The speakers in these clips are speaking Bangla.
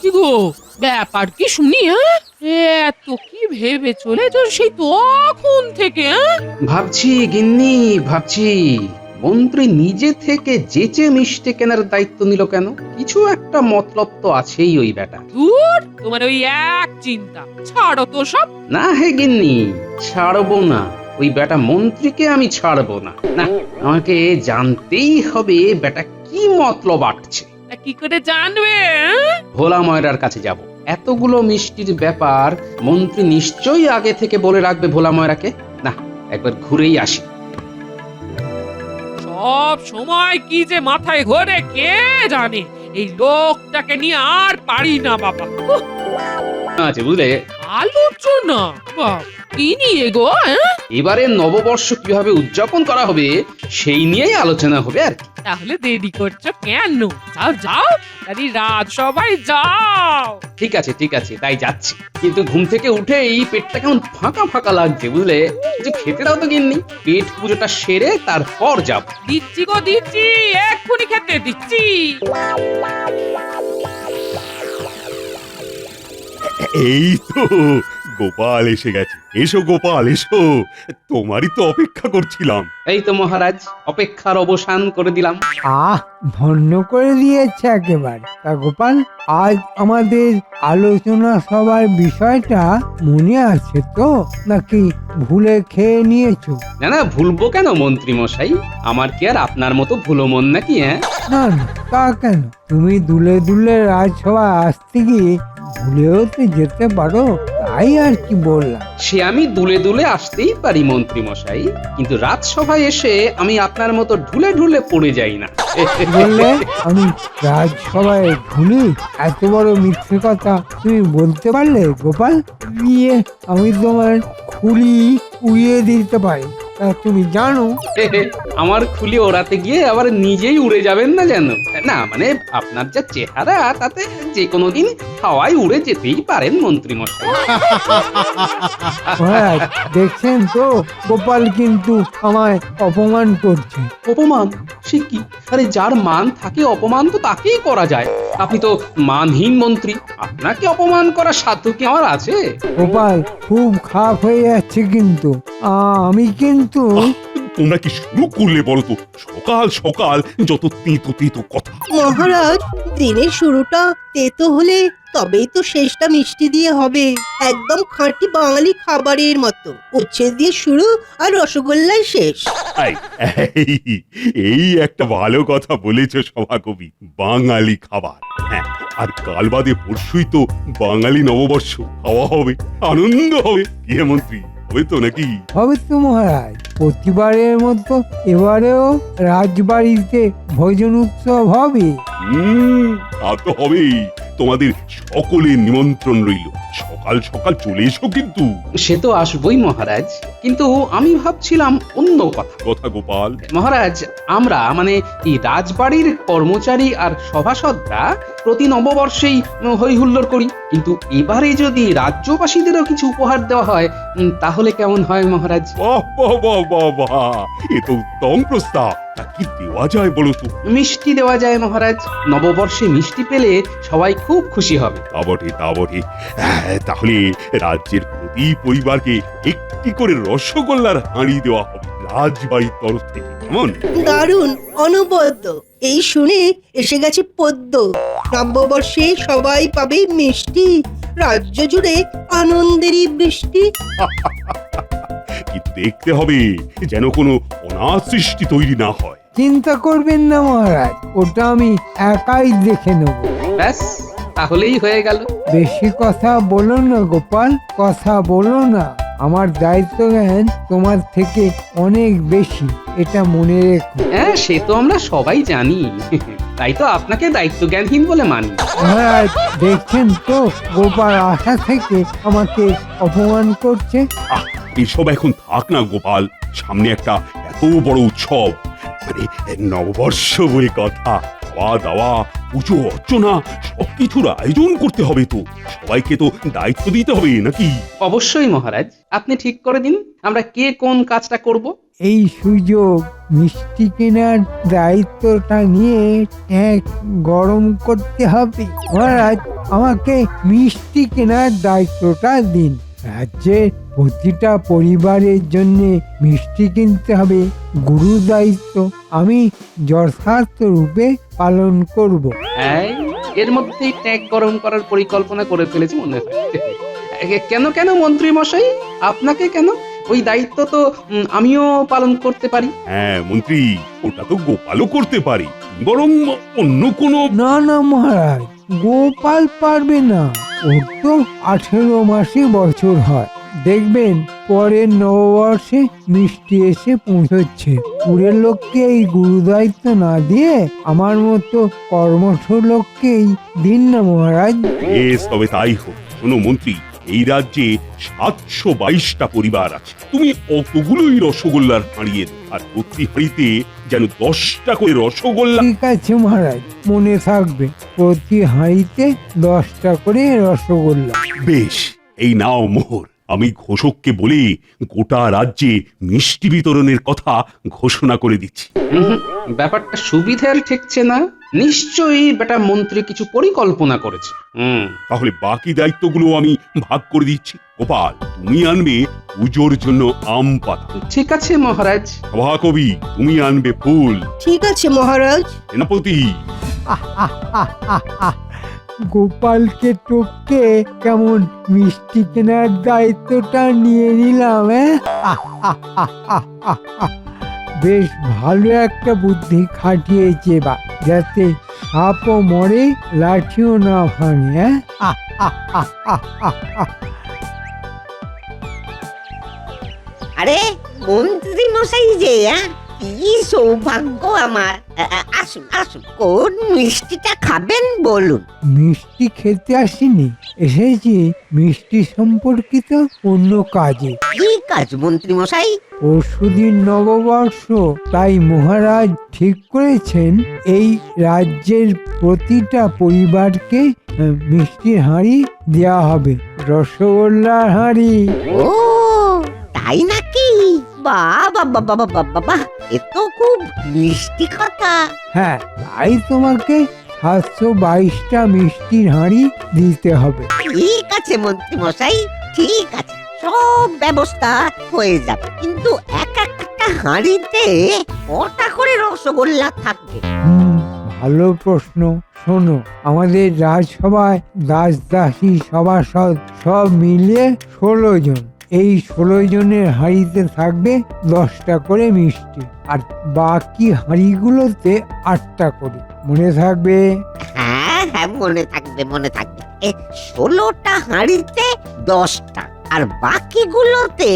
কি গো, ব্যাপার কি শুনি? এত কি ভেবে চলেছ সেই তখন থেকে? ভাবছি গিন্নি, ভাবছি মন্ত্রী নিজে থেকে যেচে মিষ্টি কেনার দায়িত্ব নিল কেন? কিছু একটা মতলব তো আছেই ওই বেটা। দূর, তোমার ওই এক চিন্তা, ছাড়ো তো সব। না হে গিন্নি, ছাড়বো না। ওই বেটা মন্ত্রীকে আমি ছাড়বো না। না, আমাকে জানতেই হবে বেটা কি মতলব আটছে। তা কি করে জানবে? ভোলা ময়রার কাছে যাব। এতগুলো মিষ্টির ব্যাপার মন্ত্রী নিশ্চয়ই আগে থেকে বলে রাখবে ভোলা ময়রাকে। না, একবার ঘুরেই আসি। সব সময় কি যে মাথায় ঘোরে কে জানে। এই লোকটাকে নিয়ে আর পারি না বাবা। আছে বুঝলে, আলোচনা বাবা, কি নিয়ে গো? এবারে নববর্ষ কিভাবে উদযাপন করা হবে সেই নিয়েই আলোচনা হবে আর কি। তাহলে দেরি করছো কেন? যাও যাও, আরে রাজসভায় যাও। ঠিক আছে ঠিক আছে, তাই যাচ্ছি। কিন্তু ঘুম থেকে উঠেই পেটটা কেমন ফাঁকা ফাঁকা লাগছে বুঝলে। কিছু খেতে দাও তো গিন্নি, পেট পুজোটা সেরে তারপর যাব। দিচ্ছি গো দিচ্ছি, এক্ষুনি খেতে দিচ্ছি। এই তো গোপাল এসে গেছে। এসো গোপাল এসো, তোমারই তো অপেক্ষা করছিলাম। এই তো মহারাজ, অপেক্ষার অবসান করে দিলাম। আহ, ধন্য করে দিয়েছে একেবারে। তা গোপাল, আজ আমাদের আলোচনা সবার বিষয়টা মনে আছে তো, নাকি ভুলে খেয়ে নিয়েছো? না না, ভুলবো কেন মন্ত্রী মশাই? আমার কি আর আপনার মতো ভুলো মন নাকি? না না, তা কেন? তুমি দুলে দুলে রাজসভায় আসতে গিয়ে ভুলেও তো যেতে পারো, তাই আর কি বললাম। সে আমি দুলে দুলে আসতেই পারি মন্ত্রী মশাই, কিন্তু রাজসভায় এসে আমি আপনার মতো ঢুলে ঢুলে পড়ে যাই না। বললে আমি রাজসভায় ভুলি? এত বড় মিথ্যে কথা তুমি বলতে পারলে গোপাল? নিয়ে আমি তোমার খুলি উড়িয়ে দিতে পারি, তা তুমি জানো? আমার খুলি ওড়াতে গিয়ে আবার নিজেই উড়ে যাবেন না যেন। না মানে, আপনার যা চেহারা তাতে যে কোনো দিন হাওয়ায় উড়ে যেতেই পারেন মন্ত্রী মশাই। মহারাজ, দেখছেন তো গোপাল কিন্তু আমায় অপমান করছে। অপমান? সে কি? আরে যার মান থাকে অপমান তো তাকেই করা যায়। আপনি তো মানহীন মন্ত্রী, আপনাকে অপমান করার সাধ্য কি আমার আছে? গোপাল খুব খারাপ হয়ে যাচ্ছে কিন্তু। আমি কিন্তু তোমরা কি শুরু করলে বলো তো? সকাল সকাল যত তেতো তেতো কথা। মহারাজ, দিনের শুরুটা তেতো হলে তবেই তো শেষটা মিষ্টি দিয়ে হবে। একদম খাঁটি বাঙালি খাবারের মতো। উচ্ছে দিয়ে শুরু আর রসগোল্লায় শেষ। এই, এই একটা ভালো কথা বলেছ সভাকবি। বাঙালি খাবার। হ্যাঁ, আর কাল বাদে পরশুই তো বাঙালি নববর্ষ। খাওয়া হবে, আনন্দ হবে। কি হে মন্ত্রী, হবে তো নাকি? হবে তো মহারাজ, প্রতিবারের মতো এবারেও রাজবাড়িতে ভোজন উৎসব হবে। তা তো হবেই। তোমাদের সকলের নিমন্ত্রণ রইল। সকাল সকাল চলে এসো কিন্তু। সে তো আসবই মহারাজ, কিন্তু আমি ভাবছিলাম অন্য কথা। কথা গোপাল? মহারাজ, আমরা মানে এই রাজবাড়ির কর্মচারী আর সভাসদরা প্রতি নববর্ষেই হই হুল্লোড় করি, কিন্তু এবারে যদি রাজ্যবাসীদেরও কিছু উপহার দেওয়া হয় তাহলে কেমন হয় মহারাজ? বাহ বাহ বাহ বাহ বাহ, এ তো উত্তম প্রস্তাব। তা কি দেওয়া যায় বলো তো? মিষ্টি দেওয়া যায় মহারাজ। নববর্ষে মিষ্টি পেলে সবাই খুব খুশি হবে। তা বটে তা বটে। তাহলে রাজ্যের প্রতি পরিবারকে একটি করে রসগোল্লার হাঁড়ি দেওয়া হবে রাজবাড়ির তরফ থেকে। কেমন? দারুণ, অনবদ্য। এই শুনে এসে গেছে পদ্য। নববর্ষে সবাই পাবে মিষ্টি, রাজ্য জুড়ে আনন্দেরই বৃষ্টি। কিন্তু দেখতে হবে যেন কোনো অনাথ সৃষ্টি তৈরি না হয়। চিন্তা করবেন না মহারাজ, ওটা আমি একাই দেখে নেব। ব্যাস, তাহলেই হয়ে গেল। বেশি কথা বলো না গোপাল, কথা বলো না। আমার দায়িত্ব জ্ঞান তোমার থেকে অনেক বেশি, এটা মনে রেখো। হ্যাঁ, সে তো আমরা সবাই জানি। তাই তো আপনাকে দায়িত্ব জ্ঞানহীন বলে মানি। মহারাজ, দেখছেন তো গোপাল আশা থেকে আমাকে অপমান করছে। এসব এখন থাক না গোপাল। সামনে একটা এত বড় উৎসব, মানে নববর্ষ বলে কথা। খাওয়া দাওয়া, পুজো অর্চনা সবকিছুর আয়োজন করতে হবে তো, সবাইকে তো দায়িত্ব দিতে হবে নাকি? অবশ্যই মহারাজ, আপনি ঠিক করে দিন আমরা কে কোন কাজটা করব। এই সুযোগ মিষ্টি কেনার দায়িত্বটা নিয়ে ট্যাঙ্ক গরম করতে হবে। মহারাজ, আমাকে মিষ্টি কেনার দায়িত্বটা দিন। রাজ্যের প্রতিটা পরিবারের জন্য মিষ্টি কিনতে হবে, গুরু দায়িত্ব আমি যথার্থ রূপে পালন করব। এই, এর মধ্যেই ট্যাঙ্ক গরম করার পরিকল্পনা করে ফেলেছি মনে হয়। কেন কেন মন্ত্রী মশাই, আপনাকে কেন? ওই দায়িত্ব তো আমিও পালন করতে পারি। হ্যাঁ মন্ত্রী, ওটা তো গোপালও করতে পারে, বরং অন্য কোনো। না না মহারাজ, গোপাল পারবে না। ওর তো 18 মাসে বছর হয়। দেখবেন পরের নববর্ষে মিষ্টি এসে পৌঁছচ্ছে। পুরের লোককে এই গুরু দায়িত্ব না দিয়ে আমার মতো কর্মঠ লোককেই দিন না মহারাজ। বেশ, তবে তাই হোক। শোনো মন্ত্রী, এই রাজ্যে 722টা পরিবার আছে, তুমি অতগুলোই রসগোল্লার হাঁড়িয়ে দাও, আর প্রতি হাঁড়িতে যেন 10টা করে রসগোল্লা। ঠিক আছে মহারাজ, মনে থাকবে। প্রতি হাঁড়িতে 10টা করে রসগোল্লা। বেশ, এই নাও মোহর। আমি ঘোষককে বলে গোটা রাজ্যে মিষ্টি বিতরণের কথা ঘোষণা করে দিচ্ছি। ব্যাপারটা সুবিধার ঠেকছে না। নিশ্চয়ই বেটা মন্ত্রী কিছু পরিকল্পনা করেছে। তাহলে বাকি দায়িত্বগুলো আমি ভাগ করে দিচ্ছি। গোপাল, তুমি আনবে পুজোর জন্য আম পাতা। ঠিক আছে মহারাজ। সভাকবি, তুমি আনবে ফুল। ঠিক আছে মহারাজ। সেনাপতি, গোপালকে টপকে কেমন মিষ্টি কেনার দায়িত্বটা নিয়ে নিলাম। বেশ ভালো একটা বুদ্ধি খাটিয়েছে বা, যাতে সাপও মরে লাঠিও না ভাঙে। আরে মন্ত্রী মশাই যে, কি সৌভাগ্য আমার। আসুন আসুন, কোন মিষ্টিটা খাবেন বলুন। মিষ্টি খেতে আসিনি, এসেছি মিষ্টি সম্পর্কিত অন্য কাজে। কি কাজ মন্ত্রী মশাই? পরশুদিন নববর্ষ, তাই মহারাজ ঠিক করেছেন এই রাজ্যের প্রতিটা পরিবারকে মিষ্টির হাঁড়ি দেয়া হবে, রসগোল্লার হাঁড়ি। ও তাই নাকি? বাবা বাবা বাবা বাবা, এ তো খুব মিষ্টি কথা। হ্যাঁ, তাই তোমাকে 722টা মিষ্টির হাঁড়ি দিতে হবে। ঠিক আছে মন্ত্রী মশাই, ঠিক আছে, সব ব্যবস্থা হয়ে যাবে। কিন্তু এক একটা হাঁড়িতে কটা করে রসগোল্লা থাকবে? ভালো প্রশ্ন। শোনো, আমাদের রাজসভায় দাস দাসী সভাসদ সব মিলিয়ে 16 জন। এই 16 জনের হাঁড়িতে থাকবে 10টা করে মিষ্টি, আর বাকি হাঁড়িগুলোতে 8টা করে। মনে থাকবে? হ্যাঁ হ্যাঁ, মনে থাকবে মনে থাকবে। 16টা হাঁড়িতে 10টা, আর বাকিগুলোতে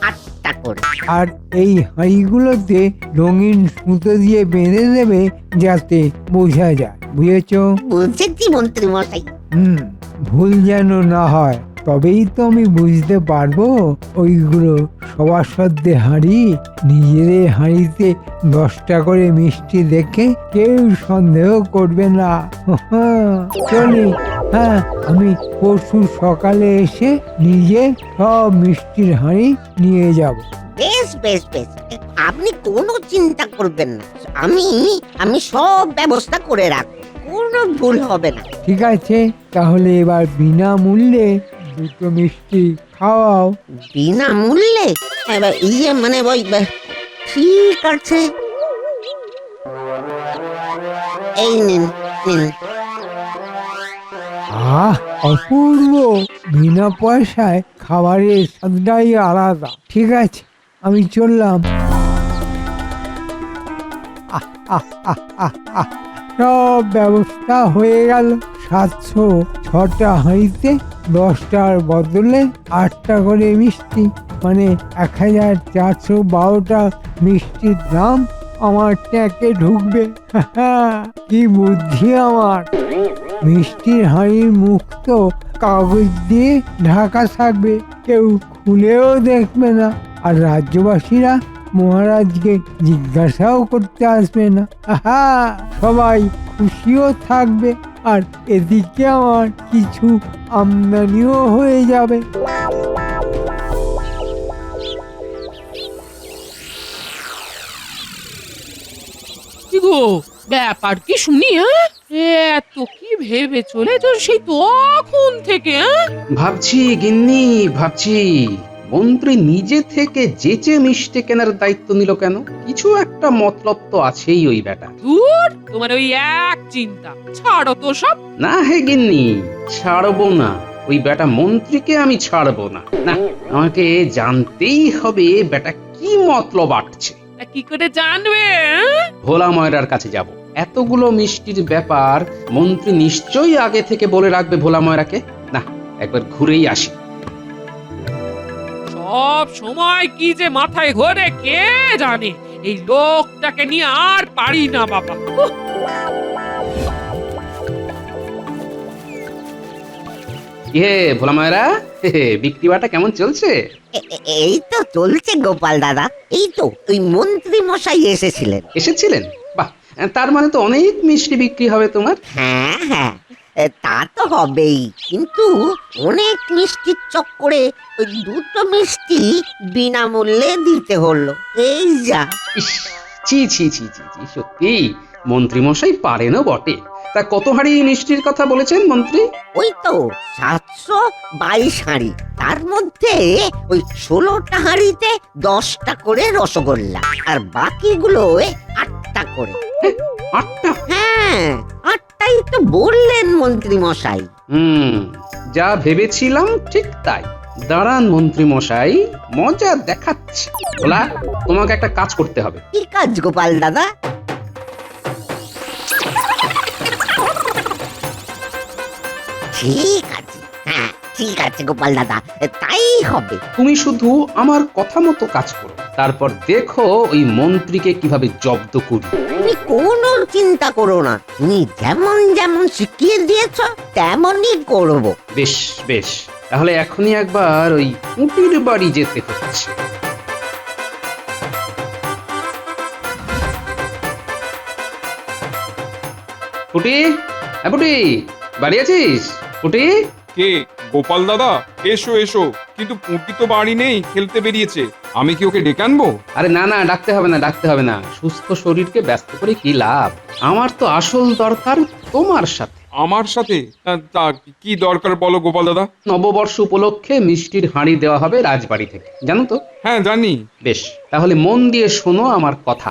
8টা করে। আর এই হাঁড়িগুলোতে রঙিন সুতো দিয়ে বেঁধে দেবে, যাতে বোঝা যায়। বুঝেছো? বুঝেছি মন্ত্রী মশাই। ভুল যেন না হয়, তবেই তো আমি বুঝতে পারবো ওইগুলো সভাসদদের হাঁড়ি। নিজেদের হাঁড়িতে 10টা করে মিষ্টি দেখে কেউ সন্দেহ করবে না। চলি। হ্যাঁ, আমি পরশু সকালে এসে নিজে সব মিষ্টির হাঁড়ি নিয়ে যাব। বেশ বেশ বেশ, আপনি কোনো চিন্তা করবেন না। আমি সব ব্যবস্থা করে রাখবো, কোনো ভুল হবে না। ঠিক আছে, তাহলে এবার বিনামূল্যে 2টো মিষ্টি খাওয়াও। বিনামূল্যে? মানে ওই, ঠিক আছে, এই নিন নিন। অপূর্ব! বিনা পয়সায় খাবারের স্বাদটাই আলাদা। ঠিক আছে, আমি চললাম। সব ব্যবস্থা হয়ে গেল। 706টা হাঁড়িতে 10টার বদলে 8টা করে মিষ্টি, মানে 1412টা মিষ্টির দাম আমার ট্যাঁকে ঢুকবে। কি বুদ্ধি আমার! মিষ্টির হাঁড়ির মুখ তো কাগজ দিয়ে ঢাকা থাকবে, কেউ খুলেও দেখবে না। আর রাজ্যবাসীরা মহারাজকে জিজ্ঞাসাও করতে আসবে না। আহা, সবাই খুশিও থাকবে, আর এদিকে আমার কিছু আমদানিও হয়ে যাবে। কি গো, ব্যাপার কি শুনি? এত কি ভেবে চলেছো সেই তখন থেকে? ভাবছি গিন্নি, ভাবছি মন্ত্রী নিজে থেকে যেচে মিষ্টি কেনার দায়িত্ব নিল কেন? কিছু একটা মতলব তো আছেই ওই বেটা। দূর, তোমার ওই এক চিন্তা, ছাড়ো তো সব। না হে গিন্নি, ছাড়বো না। ওই বেটা মন্ত্রীকে আমি ছাড়বো না। না, আমাকে জানতেই হবে বেটা কি মতলব আটছে। তা কি করে জানবে? ভোলা ময়রার কাছে যাব। এতগুলো মিষ্টির ব্যাপার মন্ত্রী নিশ্চয়ই আগে থেকে বলে রাখবে ভোলা ময়রাকে। না, একবার ঘুরেই আসি। সব সময় কি যে মাথায় ঘোরে কে জানে। এই লোকটাকে নিয়ে আর পারি না বাবা। উহ, কি হে ভোলা ময়রা, বিক্রি বাটা কেমন চলছে? এই তো চলছে গোপাল দাদা। এই তো ওই মন্ত্রী মশাই এসেছিলেন। এসেছিলেন? বাহ, তার মানে তো অনেক মিষ্টি বিক্রি হবে তোমার। হ্যাঁ হ্যাঁ, তা তো হবেই, কিন্তু অনেক মিষ্টির চক্করে ওই দুটো মিষ্টি বিনামূল্যে দিতে হলো। এই যা। ইস, ছি ছি ছি ছি ছি, সত্যি মন্ত্রী মশাই পারেনও বটে। তা কত হাড়ি মিষ্টির কথা বলেছেন মন্ত্রী? ওই তো 722 হাঁড়ি, তার মধ্যে ওই 16টা হাঁড়িতে 10টা করে রসগোল্লা, আর বাকিগুলো 8টা করে। 8টা? হ্যাঁ, 8টাই তো বললেন মন্ত্রী মশাই। যা ভেবেছিলাম ঠিক তাই। দাঁড়ান মন্ত্রী মশাই, মজা দেখাচ্ছি। বলা, তোমাকে একটা কাজ করতে হবে। কি কাজ গোপাল দাদা? ঠিক আছে, হ্যাঁ ঠিক আছে গোপাল দাদা, তাই হবে। তুমি শুধু আমার কথা মতো কাজ করো, তারপর দেখো ওই মন্ত্রীকে কিভাবে জব্দ করি। তুমি কোনো চিন্তা করো না, তুমি যেমন যেমন শিখিয়ে দিয়েছ তেমনই করব। বেশ বেশ, তাহলে এখনই একবার ওই কুটির বাড়ি যেতে হচ্ছে। পুটি, হ্যাঁ পুটি, বাড়ি আছিস? পুটি, কে? গোপাল দাদা, এসো এসো। কিন্তু পুঁটি তো বাড়ি নেই, খেলতে বেরিয়েছে। আমি কি ওকে ডেকে আনবো? আরে না না, ডাকতে হবে না, ডাকতে হবে না। সুস্থ শরীরকে ব্যস্ত করে কি লাভ? আমার তো আসল দরকার তোমার সাথে। আমার সাথে? তা কি দরকার বলো গোপাল দাদা। নববর্ষ উপলক্ষে মিষ্টির হাঁড়ি দেওয়া হবে রাজবাড়ি থেকে, জানো তো? হ্যাঁ জানি। বেশ, তাহলে মন দিয়ে শোনো আমার কথা।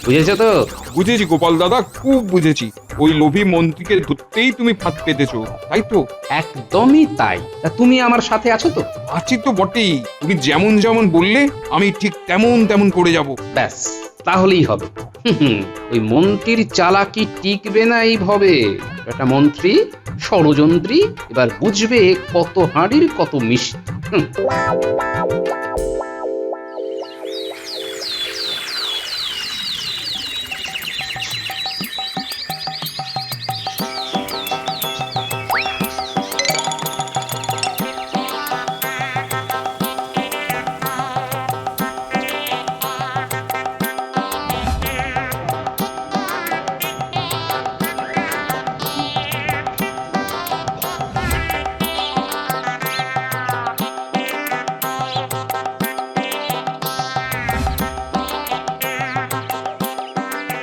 বুঝেছো তো? বুঝেছি গোপাল দাদা, খুব বুঝেছি। ওই লোভী মন্ত্রীকে ধরতেই তুমি ফাঁদ পেতেছো, তাই তো? একদমই তাই। তা তুমি আমার সাথে আছো তো? আছি তো বটেই। তুমি যেমন যেমন বললে আমি ঠিক তেমন তেমন করে যাব। ব্যাস, তাহলেই হবে। ওই মন্ত্রীর চালাকি টিকবে না এইভাবে। একটা মন্ত্রী ষড়যন্ত্রী, এবার বুঝবে কত হাঁড়ির কত মিষ্টি।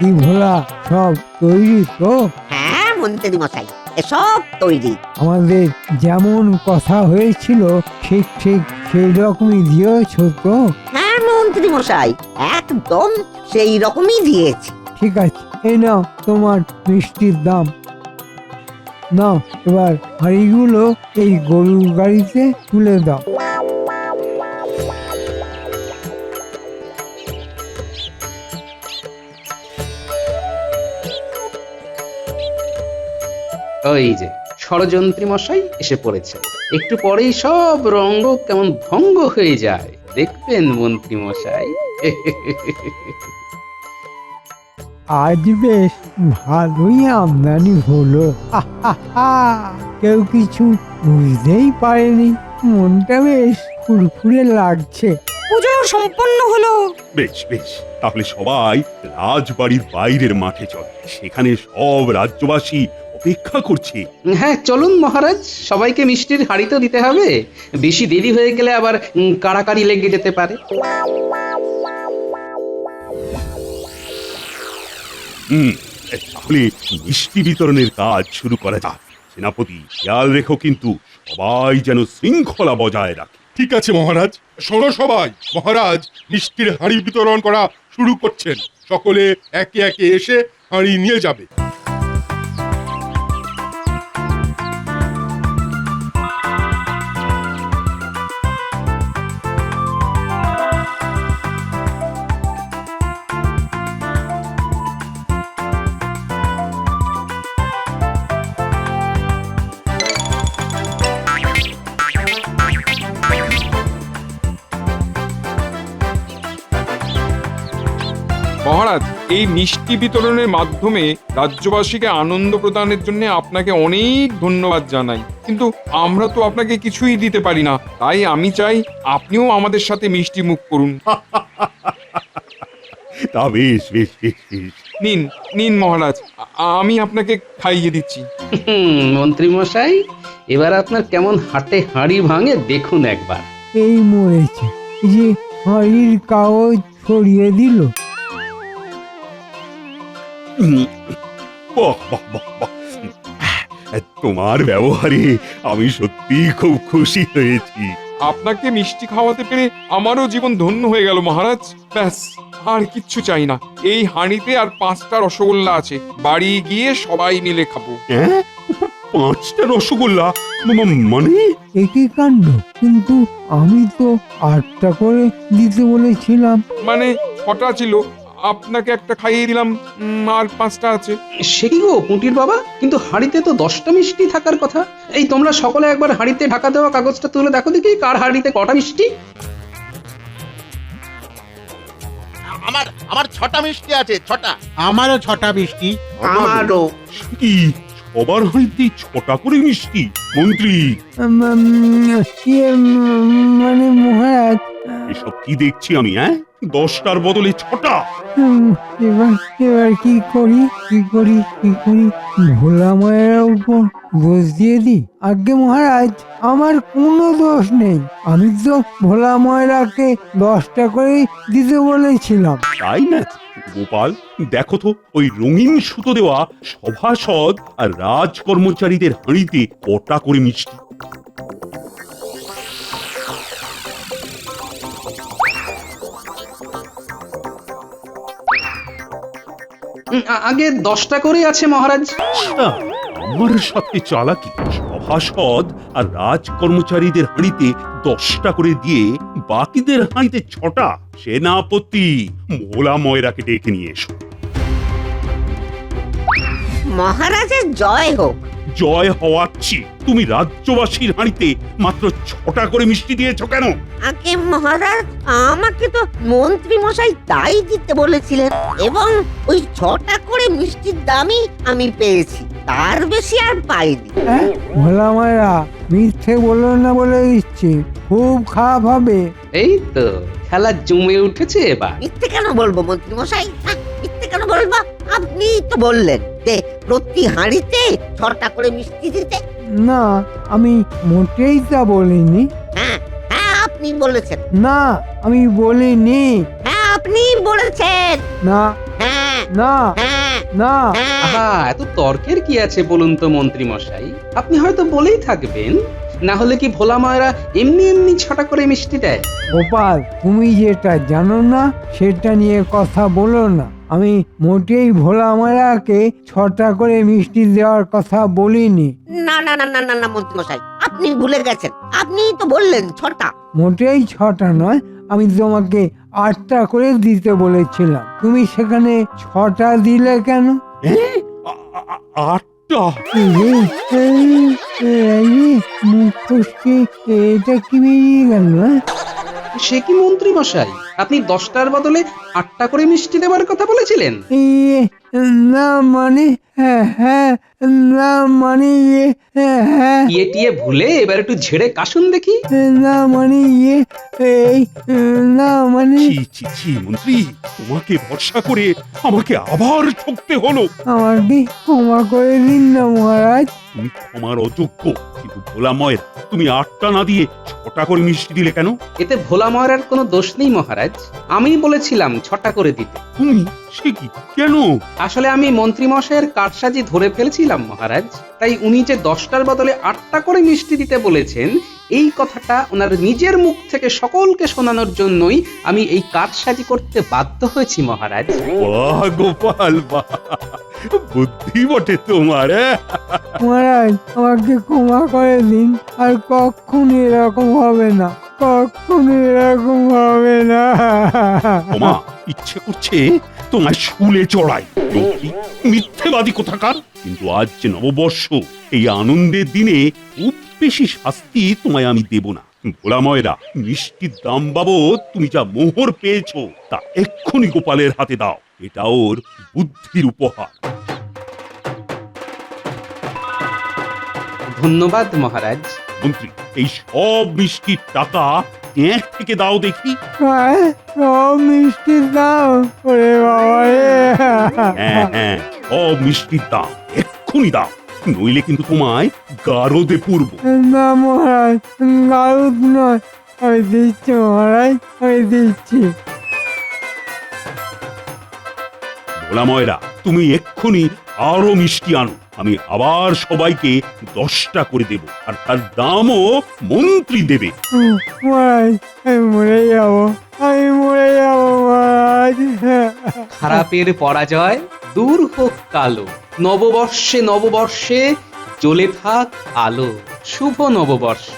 কি ভোলা, সব তৈরি তো? হ্যাঁ মন্ত্রী মশাই, সব তৈরি। আমাদের যেমন কথা হয়েছিল ঠিক ঠিক সেই রকমই দিয়েছ তো? হ্যাঁ মন্ত্রী মশাই, একদম সেই রকমই দিয়েছি। ঠিক আছে, এই নাও তোমার মিষ্টির দাম। নাও, এবার হাঁড়িগুলো এই গরুর গাড়িতে তুলে দাও। ওই যে ষড়যন্ত্রী মশাই এসে পড়েছে। একটু পরেই সব রঙ্গ কেমন ভঙ্গ হয়ে যায়, দেখবেন মন্ত্রী মশাই। আজ বেশ ভালোই আমদানি হলো। আহা, কেউ কিছু বুঝতেই পারেনি। মনটা বেশ ফুরফুরে লাগছে। পুজো সম্পন্ন হলো। বেশ বেশ, তাহলে সবাই রাজবাড়ির বাইরের মাঠে চল, সেখানে সব রাজ্যবাসী অপেক্ষা করছে। হ্যাঁ চলুন মহারাজ, সবাইকে মিষ্টির হাঁড়ি তো দিতে হবে, বেশি দেরি হয়ে গেলে আবার কাড়াকাড়ি লেগে যেতে পারে। তাহলে মিষ্টি বিতরণের কাজ শুরু করা যাক। সেনাপতি, খেয়াল রেখো কিন্তু সবাই যেন শৃঙ্খলা বজায় রাখে। ঠিক আছে মহারাজ। শোনো সবাই, মহারাজ মিষ্টির হাঁড়ি বিতরণ করা শুরু করছেন। সকলে একে একে এসে হাঁড়ি নিয়ে যাবে। মহারাজ, এই মিষ্টি বিতরণের মাধ্যমে রাজ্যবাসীকে আনন্দ প্রদানের জন্য আপনাকে অনেক ধন্যবাদ জানাই, কিন্তু আমরা তো আপনাকে কিছুই দিতে পারি না, তাই আমি চাই আপনিও আমাদের সাথে মিষ্টি মুখ করুন। তা বেশ বেশ বেশ বেশ। নিন নিন মহারাজ, আমি আপনাকে খাইয়ে দিচ্ছি। মন্ত্রী মশাই, এবার আপনার কেমন হাটে হাঁড়ি ভাঙে দেখুন একবার। এই মরেছে, এই যে হাঁড়ির কাগজ ছড়িয়ে দিল। বাহ বাহ বাহ বাহ। তোমার ব্যবহারে আমি সত্যি খুব খুশি হয়েছি। আপনাকে মিষ্টি খাওয়াতে পেরে আমারও জীবন ধন্য হয়ে গেল মহারাজ। ব্যাস, আর কিচ্ছু চাই না। এই হাঁড়িতে আর 5টা রসগোল্লা আছে, বাড়ি গিয়ে সবাই মিলে খাবো। হ্যাঁ, 5টা রসগোল্লা? মানে একই কাণ্ড, কিন্তু আমি তো 8টা করে দিতে বলেছিলাম। মানে 6টা ছিল, আপনাকে একটা খাইয়ে দিলাম, আর 5টা আছে। সে কি গো পুঁটির বাবা, কিন্তু হাঁড়িতে তো 10টা মিষ্টি থাকার কথা। এই তোমরা সকলে একবার হাঁড়িতে ঢাকা দেওয়া কাগজটা তুলে দেখো দেখি কার হাঁড়িতে কটা মিষ্টি। আমার 6টা মিষ্টি আছে, 6টা। আমারও 6টা মিষ্টি। আমারও। কি সবার হাঁড়িতে 6টা করে মিষ্টি? মন্ত্রী, মানে মহারাজ, এসব কি দেখছি আমি? 10টার বদলে 6টা? এবার এবার কি করি? ভোলা মায়ের উপর দোষ দিয়ে দিই? আজ্ঞে মহারাজ, আমার কোনো দোষ নেই। আমি তো ভোলা ময়রাকে 10টা করে দিতে বলেছিলাম। তাই না গোপাল? দেখো তো ওই রঙিন সুতো দেওয়া সভাসদ আর রাজ কর্মচারীদের হাঁড়িতে কটা করে মিষ্টি। আগে 10টা করে আছে মহারাজ। আচ্ছা, আমার সাথে চালাকি। সভাসদ আর রাজ কর্মচারীদের হাঁড়িতে 10টা করে দিয়ে বাকিদের হাঁড়িতে 6টা। সেনাপতি, ভোলা ময়রাকে ডেকে নিয়ে এসো। মহারাজের জয় হোক। জয় হওয়াচ্ছি। তুমি রাজ্যবাসীর হাঁড়িতে মাত্র 6টা করে মিষ্টি দিয়েছো কেন? আগে মহারাজ, আমাকে তো মন্ত্রী মশাই তাই দিতে বলেছিলেন, এবং ওই 6টা করে মিষ্টির দামই আমি পেয়েছি, তার বেশি আর পাইনি। ভোলা মায়েরা মিথ্যে বললো না বলে দিচ্ছি, খুব খারাপ হবে। এই তো খেলা জমে উঠেছে এবার। মিথ্যে কেন বলবো মন্ত্রী মশাই? মিথ্যে কেন বলবো? আপনি তো বললেন যে প্রতি হাঁড়িতে 6টা করে মিষ্টি দিতে। না, আমি মোটেই তা বলিনি। হ্যাঁ হ্যাঁ, আপনি বলেছেন। না, আমি বলিনি। হ্যাঁ, আপনি বলেছেন। না হ্যাঁ না হ্যাঁ না। হ্যাঁ। আহা, এত তর্কের কি আছে বলুন তো মন্ত্রী মশাই? আপনি হয়তো বলেই থাকবেন, না হলে কি ভোলা মায়েরা এমনি এমনি 6টা করে মিষ্টি দেয়? গোপাল, তুমি যেটা জানো না সেটা নিয়ে কথা বলো না। আমি মোটেই ভোলা মায়েরাকে 6টা করে মিষ্টি দেওয়ার কথা বলিনি। না না না না না না মন্ত্রী মশাই, আপনি ভুলে গেছেন। আপনি তো বললেন 6টা। মোটেই 6টা নয়, আমি তোমাকে 8টা করে দিতে বলেছিলাম। তুমি সেখানে 6টা দিলে কেন? 8টা? মুখ ফসকে এটা কি বেরিয়ে গেল? সে কি মন্ত্রী মশাই, আপনি 10টার বদলে 8টা করে মিষ্টি দেওয়ার কথা বলেছিলেন। ইয়ে না মানে হ্যাঁ না মানে হ্যাঁ টিয়ে ভুলে এবার একটু ঝেড়ে কাশুন দেখি। না মানে এই না মানে ছি ছি ছি মন্ত্রী, তোমাকে ভরসা করে আমাকে আবার ঠকতে হলো। আমাকে ক্ষমা করে দিন না মহারাজ। তুমি ক্ষমার অযোগ্য। কিন্তু ভোলা ময়রা, তুমি 8টা না দিয়ে 6টা করে মিষ্টি দিলে কেন? এতে ভোলা ময়রার কোনো দোষ নেই মহারাজ, আমি বলেছিলাম 6টা করে দিতে। তুমি সে কি কেন? আসলে আমি মন্ত্রী মশাইয়ের কারসাজি ধরে ফেলেছিলাম মহারাজ, তাই উনি যে 10টার বদলে 8টা করে মিষ্টি দিতে বলেছেন এই কথাটা ওনার নিজের মুখ থেকে সকলকে শোনানোর জন্যই আমি এই কারসাজি করতে বাধ্য হয়েছি মহারাজ। বাহ গোপাল বাহ, বুদ্ধি বটে তোমার। মহারাজ আমাকে ক্ষমা করে দিন, আর কখনো এরকম হবে না, কখনো এরকম হবে না। ওমা, ইচ্ছে করছে তোমায় শুলে চড়াই। লোকী, মিথ্যেবাদী কোথাকার। কিন্তু আজ যে নববর্ষ, এই আনন্দের দিনে খুব বেশি শাস্তি তোমায় আমি দেব না। ভোলা ময়রা, মিষ্টির দাম বাবদ তুমি যা মোহর পেয়েছো তা এক্ষুনি গোপালের হাতে দাও। এটা ওর বুদ্ধির উপহার। ধন্যবাদ মহারাজ। মন্ত্রী, এই সব মিষ্টির টাকা এর থেকে দাও দেখি। সব মিষ্টির দাম, ওরে বাবা রে। হ্যাঁ, সব মিষ্টির দাম এক্ষুনি দাও, নইলে কিন্তু তোমায় গারদে পুরবো। না মহারাজ, গারুদ নয়, আমি দিচ্ছি মহারাজ, আমি দিচ্ছি। ভোলা ময়রা, তুমি এক্ষুনি আরো মিষ্টি আনো। আমি আবার সবাইকে 10টা করে দেব, আর তার দামও মন্ত্রী দেবে। মহারাজ, আমি মরে যাবো, আমি মরে যাবো মহারাজ। খারাপের পরাজয় দূর হোক কালো, নববর্ষে নববর্ষে জ্বলে থাক আলো, শুভ নববর্ষ।